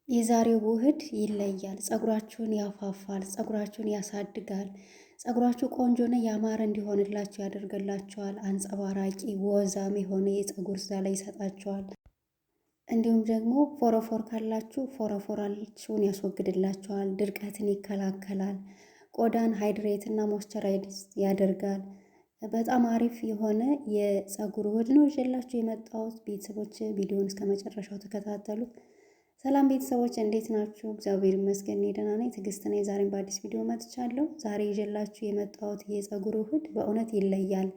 የዛሬው ውህድ ይለያል። ፀጉራችሁን ያፋፋል፣ ፀጉራችሁን ያሳድጋል፣ ፀጉራችሁ ቆንጆና ያማረ እንዲሆንላችሁ ያደርግላችኋል። አንጸባራቂ ወዛም የሆነ የፀጉር ዛላ ይሰጣችኋል። እንዲሁም ደግሞ ፎረፎር ካላችሁ ፎረፎራችሁን ያስወግድላችኋል። ድርቀትን ይከላከላል። ቆዳን ሃይድሬት እና ሞይስቸራይዝ ያደርጋል። በጣም አሪፍ የሆነ የፀጉር ውህድ ነው ይዤላችሁ የመጣሁት። ቤተሰቦች ቪዲዮውን እስከ መጨረሻው ተከታተሉት። ሰላም ቤተሰቦች እንዴት ናችሁ? እግዚአብሔር ይመስገን እኔ ደህና ነኝ። ትዕግስት ነኝ። ዛሬም በአዲስ ቪዲዮ መጥቻለሁ። ዛሬ ይዤላችሁ የመጣሁት የፀጉር ውህድ በእውነት ይለያል።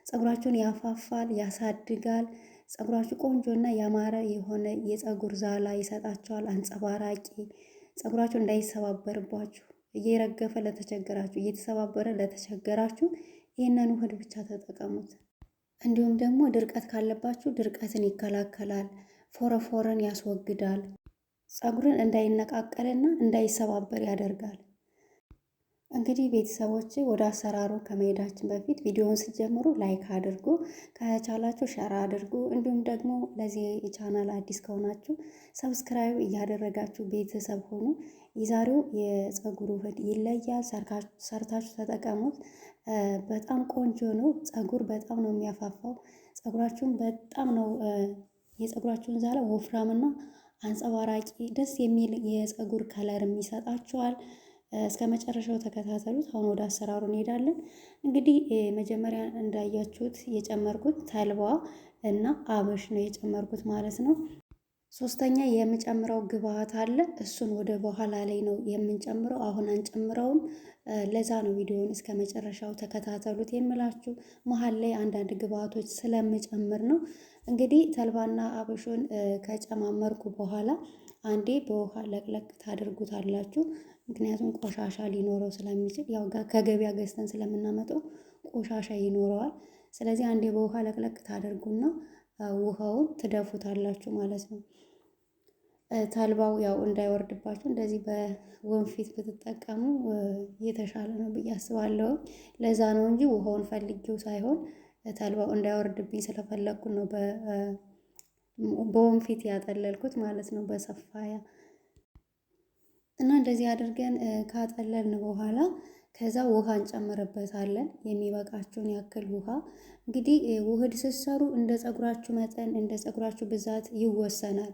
ፀጉራችሁን ያፋፋል፣ ያሳድጋል። ፀጉራችሁ ቆንጆና ያማረ የሆነ የፀጉር ዛላ ይሰጣችኋል። አንጸባራቂ ፀጉራችሁ እንዳይሰባበርባችሁ፣ እየረገፈ ለተቸገራችሁ፣ እየተሰባበረ ለተቸገራችሁ ይህንን ውህድ ብቻ ተጠቀሙት። እንዲሁም ደግሞ ድርቀት ካለባችሁ ድርቀትን ይከላከላል። ፎረፎርን ያስወግዳል። ፀጉርን እንዳይነቃቀልና እንዳይሰባበር ያደርጋል። እንግዲህ ቤተሰቦች ወደ አሰራሩ ከመሄዳችን በፊት ቪዲዮውን ስትጀምሩ ላይክ አድርጉ፣ ከቻላችሁ ሸር አድርጉ። እንዲሁም ደግሞ ለዚህ ቻናል አዲስ ከሆናችሁ ሰብስክራይብ እያደረጋችሁ ቤተሰብ ሆኑ። የዛሬው የፀጉር ውህድ ይለያል። ሰርታችሁ ተጠቀሙት። በጣም ቆንጆ ነው። ፀጉር በጣም ነው የሚያፋፋው። ፀጉራችሁን በጣም ነው የፀጉራችሁን ዛላ ወፍራምና አንጸባራቂ ደስ የሚል የፀጉር ከለርም ይሰጣችኋል። እስከ መጨረሻው ተከታተሉት። አሁን ወደ አሰራሩ እንሄዳለን። እንግዲህ መጀመሪያ እንዳያችሁት የጨመርኩት ተልባ እና አብሽ ነው የጨመርኩት ማለት ነው። ሶስተኛ የምጨምረው ግብአት አለ። እሱን ወደ በኋላ ላይ ነው የምንጨምረው፣ አሁን አንጨምረውም። ለዛ ነው ቪዲዮውን እስከ መጨረሻው ተከታተሉት የምላችሁ። መሀል ላይ አንዳንድ ግብአቶች ስለምጨምር ነው። እንግዲህ ተልባና አብሹን ከጨማመርኩ በኋላ አንዴ በውሃ ለቅለቅ ታደርጉታላችሁ። ምክንያቱም ቆሻሻ ሊኖረው ስለሚችል ያው ከገበያ ገዝተን ስለምናመጣው ቆሻሻ ይኖረዋል። ስለዚህ አንዴ በውሃ ለቅለቅ ታደርጉና ውሃውን ትደፉታላችሁ ማለት ነው። ተልባው ያው እንዳይወርድባችሁ እንደዚህ በወንፊት ብትጠቀሙ የተሻለ ነው ብዬ አስባለሁ። ለዛ ነው እንጂ ውሃውን ፈልጌው ሳይሆን ተልባው እንዳይወርድብኝ ስለፈለኩ ነው በወንፊት ያጠለልኩት ማለት ነው፣ በሰፋያ እና እንደዚህ አድርገን ካጠለልን በኋላ ከዛ ውሃ እንጨምርበታለን። የሚበቃችሁን ያክል ውሃ። እንግዲህ ውህድ ስትሰሩ እንደ ፀጉራችሁ መጠን እንደ ፀጉራችሁ ብዛት ይወሰናል።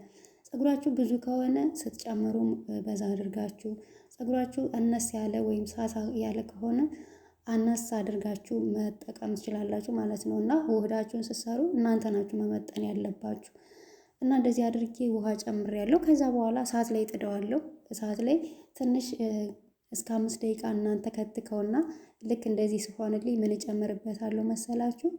ፀጉራችሁ ብዙ ከሆነ ስትጨምሩም በዛ አድርጋችሁ፣ ፀጉራችሁ አነስ ያለ ወይም ሳሳ ያለ ከሆነ አነስ አድርጋችሁ መጠቀም ትችላላችሁ ማለት ነው። እና ውህዳችሁን ስትሰሩ እናንተ ናችሁ መመጠን ያለባችሁ። እና እንደዚህ አድርጌ ውሃ ጨምሬያለሁ። ከዛ በኋላ እሳት ላይ ጥደዋለሁ። እሳት ላይ ትንሽ እስከ 5 ደቂቃ እናንተ ከትከውና ልክ እንደዚህ ሲሆንልኝ ምን እጨምርበታለሁ መሰላችሁ?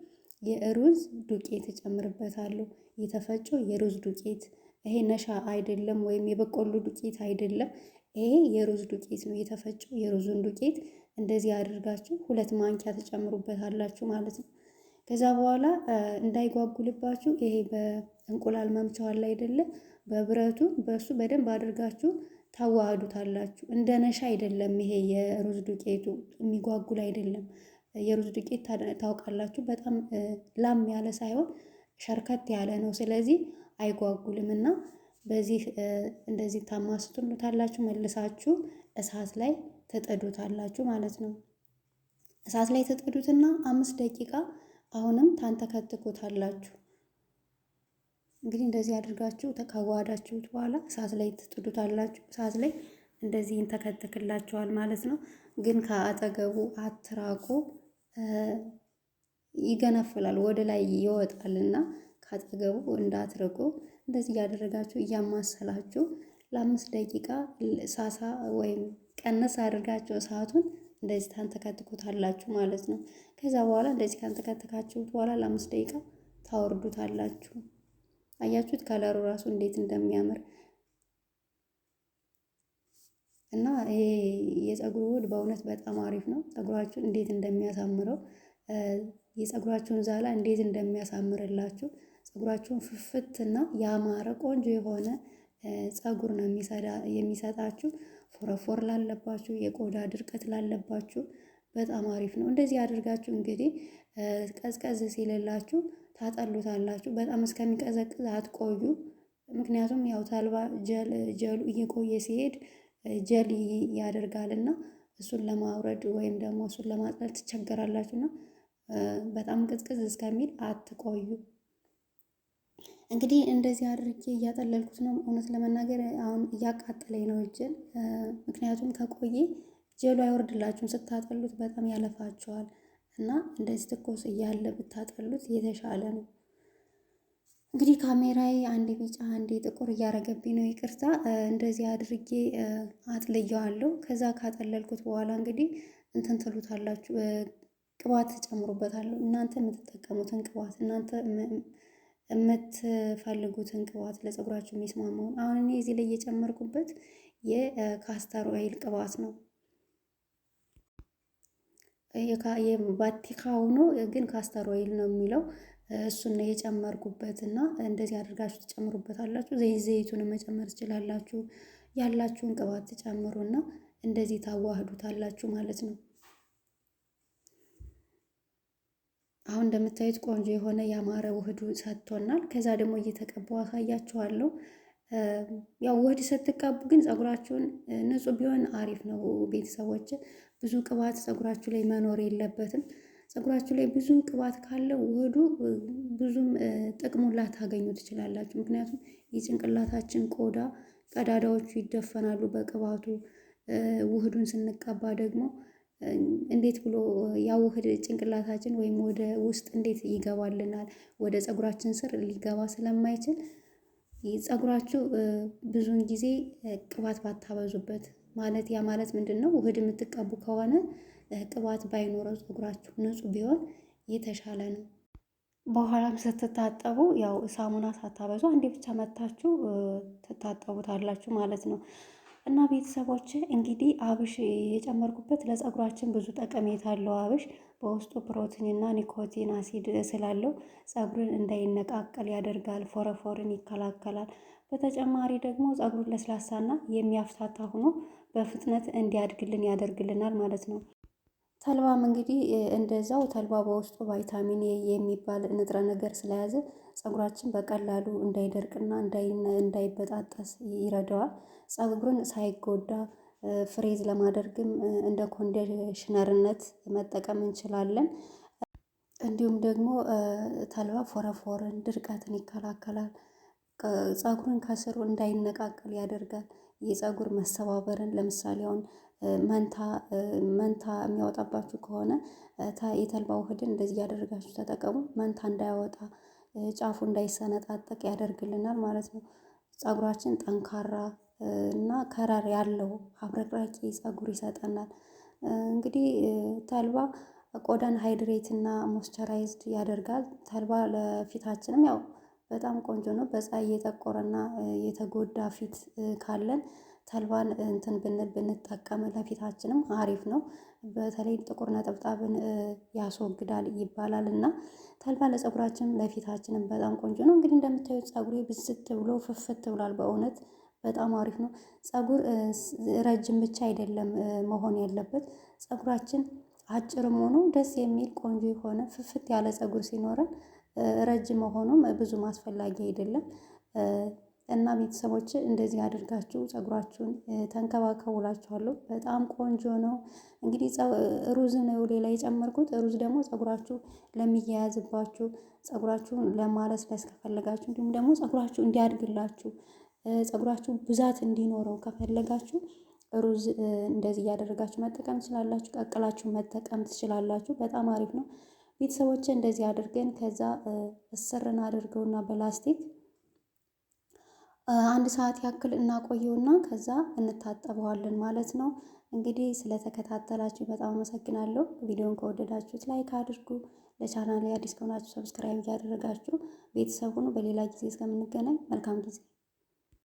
የሩዝ ዱቄት እጨምርበታለሁ። የተፈጨው የሩዝ ዱቄት። ይሄ ነሻ አይደለም ወይም የበቆሎ ዱቄት አይደለም። ይሄ የሩዝ ዱቄት ነው። የተፈጨው የሩዙን ዱቄት እንደዚህ አድርጋችሁ 2 ማንኪያ ተጨምሩበታላችሁ ማለት ነው። ከዛ በኋላ እንዳይጓጉልባችሁ ይሄ በእንቁላል መምቻው አለ አይደለ? በብረቱ በሱ በደንብ አድርጋችሁ ታዋህዱታላችሁ። እንደ ነሻ አይደለም። ይሄ የሩዝ ዱቄቱ የሚጓጉል አይደለም። የሩዝ ዱቄት ታውቃላችሁ፣ በጣም ላም ያለ ሳይሆን ሸርከት ያለ ነው። ስለዚህ አይጓጉልም እና በዚህ እንደዚህ ታማስሉታላችሁ። መልሳችሁ እሳት ላይ ተጠዱታላችሁ ማለት ነው። እሳት ላይ ተጠዱትና 5 ደቂቃ አሁንም ታንተከትኩታላችሁ። እንግዲህ እንደዚህ አድርጋችሁ ካዋሃዳችሁት በኋላ እሳት ላይ ትጥዱታላችሁ። እሳት ላይ እንደዚህ ይንተከተክላችኋል ማለት ነው። ግን ከአጠገቡ አትራቁ፣ ይገነፍላል፣ ወደ ላይ ይወጣልና ከአጠገቡ እንዳትርቁ። እንደዚህ እያደረጋችሁ እያማሰላችሁ ለ5 ደቂቃ ሳሳ ወይም ቀነስ አድርጋችሁ እሳቱን እንደዚህ ታንተከትኩታላችሁ ማለት ነው። ከዛ በኋላ እንደዚህ ካንተከተካችሁት በኋላ ለ5 ደቂቃ ታወርዱታላችሁ። አያችሁት ከለሩ ራሱ እንዴት እንደሚያምር እና ይሄ የፀጉር ውህድ በእውነት በጣም አሪፍ ነው። ፀጉራችሁን እንዴት እንደሚያሳምረው፣ የፀጉራችሁን ዛላ እንዴት እንደሚያሳምርላችሁ፣ ፀጉራችሁን ፍፍትና ያማረ ቆንጆ የሆነ ፀጉር ነው የሚሰጣችሁ። ፎረፎር ላለባችሁ፣ የቆዳ ድርቀት ላለባችሁ በጣም አሪፍ ነው። እንደዚህ አድርጋችሁ እንግዲህ ቀዝቀዝ ሲልላችሁ ታጠሉታላችሁ። በጣም እስከሚቀዘቅዝ አትቆዩ። ምክንያቱም ያው ተልባ ጀሉ እየቆየ ሲሄድ ጀል ያደርጋል እና እሱን ለማውረድ ወይም ደግሞ እሱን ለማጥለል ትቸገራላችሁ እና በጣም ቅዝቅዝ እስከሚል አትቆዩ። እንግዲህ እንደዚህ አድርጌ እያጠለልኩት ነው። እውነት ለመናገር አሁን እያቃጠለኝ ነው እጄን። ምክንያቱም ከቆየ ጀሉ አይወርድላችሁም፣ ስታጠሉት በጣም ያለፋችኋል እና እንደዚህ ትኩስ እያለ ብታጠሉት የተሻለ ነው። እንግዲህ ካሜራዬ አንዴ ቢጫ አንዴ ጥቁር እያረገብኝ ነው፣ ይቅርታ። እንደዚህ አድርጌ አጥልየዋለሁ። ከዛ ካጠለልኩት በኋላ እንግዲህ እንትን ትሉታላችሁ፣ ቅባት ትጨምሩበታለሁ። እናንተ የምትጠቀሙትን ቅባት፣ እናንተ የምትፈልጉትን ቅባት ለፀጉራችሁ የሚስማማውን። አሁን እኔ እዚህ ላይ እየጨመርኩበት የካስተር ኦይል ቅባት ነው። የባቲካ ሆኖ ግን ካስተር ኦይል ነው የሚለው። እሱን ነው የጨመርኩበት እና እንደዚህ አድርጋችሁ ትጨምሩበታላችሁ። ዘይቱን መጨመር ትችላላችሁ። ያላችሁን ቅባት ትጨምሩና እንደዚህ ታዋህዱታላችሁ ማለት ነው። አሁን እንደምታዩት ቆንጆ የሆነ ያማረ ውህዱ ሰጥቶናል። ከዛ ደግሞ እየተቀባው አሳያችኋለሁ። ያው ውህድ ስትቀቡ ግን ፀጉራችሁን ንጹህ ቢሆን አሪፍ ነው ቤተሰቦች። ብዙ ቅባት ፀጉራችሁ ላይ መኖር የለበትም። ፀጉራችሁ ላይ ብዙ ቅባት ካለ ውህዱ ብዙም ጥቅሙን ላታገኙ ትችላላችሁ። ምክንያቱም የጭንቅላታችን ቆዳ ቀዳዳዎቹ ይደፈናሉ በቅባቱ። ውህዱን ስንቀባ ደግሞ እንዴት ብሎ ያ ውህድ ጭንቅላታችን ወይም ወደ ውስጥ እንዴት ይገባልናል? ወደ ፀጉራችን ስር ሊገባ ስለማይችል ፀጉራችሁ ብዙውን ጊዜ ቅባት ባታበዙበት። ማለት ያ ማለት ምንድን ነው? ውህድ የምትቀቡ ከሆነ ቅባት ባይኖረው ፀጉራችሁ ንጹህ ቢሆን የተሻለ ነው። በኋላም ስትታጠቡ ያው ሳሙና ሳታበዙ አንዴ ብቻ መታችሁ ትታጠቡታላችሁ ማለት ነው። እና ቤተሰቦች እንግዲህ አብሽ የጨመርኩበት ለፀጉራችን ብዙ ጠቀሜታ አለው። አብሽ በውስጡ ፕሮቲን እና ኒኮቲን አሲድ ስላለው ፀጉርን እንዳይነቃቀል ያደርጋል፣ ፎረፎርን ይከላከላል። በተጨማሪ ደግሞ ፀጉሩን ለስላሳና የሚያፍታታ ሆኖ በፍጥነት እንዲያድግልን ያደርግልናል ማለት ነው። ተልባም እንግዲህ እንደዛው ተልባ በውስጡ ቫይታሚን ኤ የሚባል ንጥረ ነገር ስለያዘ ፀጉራችን በቀላሉ እንዳይደርቅና እንዳይበጣጠስ ይረዳዋል። ፀጉርን ሳይጎዳ ፍሬዝ ለማድረግም እንደ ኮንዲሽነርነት መጠቀም እንችላለን። እንዲሁም ደግሞ ተልባ ፎረፎርን፣ ድርቀትን ይከላከላል። ፀጉርን ከስሩ እንዳይነቃቀል ያደርጋል። የፀጉር መሰባበርን ለምሳሌ አሁን መንታ የሚያወጣባችሁ ከሆነ የተልባ ውህድን እንደዚህ ያደርጋችሁ ተጠቀሙ። መንታ እንዳያወጣ ጫፉ እንዳይሰነጣጠቅ ያደርግልናል ማለት ነው። ፀጉራችን ጠንካራ እና ከረር ያለው አብረቅራቂ ፀጉር ይሰጠናል። እንግዲህ ተልባ ቆዳን ሃይድሬት እና ሞስቸራይዝድ ያደርጋል። ተልባ ለፊታችንም ያው በጣም ቆንጆ ነው። በፀሐይ የጠቆረና የተጎዳ ፊት ካለን ተልባን እንትን ብንጠቀም ለፊታችንም አሪፍ ነው። በተለይ ጥቁር ነጠብጣብን ያስወግዳል ይባላል እና ተልባ ለፀጉራችንም ለፊታችንም በጣም ቆንጆ ነው። እንግዲህ እንደምታዩት ፀጉሬ ብዝት ብሎ ፍፍት ብሏል። በእውነት በጣም አሪፍ ነው። ፀጉር ረጅም ብቻ አይደለም መሆን ያለበት። ፀጉራችን አጭርም ሆኖ ደስ የሚል ቆንጆ የሆነ ፍፍት ያለ ፀጉር ሲኖረን ረጅም መሆኑም ብዙም አስፈላጊ አይደለም። እና ቤተሰቦች እንደዚህ አድርጋችሁ ፀጉራችሁን ተንከባከቡላችኋለሁ። በጣም ቆንጆ ነው። እንግዲህ ሩዝ ነው ሌላ የጨመርኩት። ሩዝ ደግሞ ፀጉራችሁ ለሚያያዝባችሁ፣ ፀጉራችሁን ለማለስለስ ከፈለጋችሁ፣ እንዲሁም ደግሞ ፀጉራችሁ እንዲያድግላችሁ፣ ፀጉራችሁ ብዛት እንዲኖረው ከፈለጋችሁ ሩዝ እንደዚህ እያደረጋችሁ መጠቀም ትችላላችሁ። ቀቅላችሁ መጠቀም ትችላላችሁ። በጣም አሪፍ ነው። ቤተሰቦች እንደዚህ አድርገን ከዛ እስርን አድርገውና በላስቲክ 1 ሰዓት ያክል እናቆየውና ከዛ እንታጠበዋለን ማለት ነው። እንግዲህ ስለተከታተላችሁ በጣም አመሰግናለሁ። ቪዲዮን ከወደዳችሁት ላይክ አድርጉ። ለቻናሌ አዲስ ከሆናችሁ ሰብስክራይብ እያደረጋችሁ ቤተሰብ ሁኑ። በሌላ ጊዜ እስከምንገናኝ መልካም ጊዜ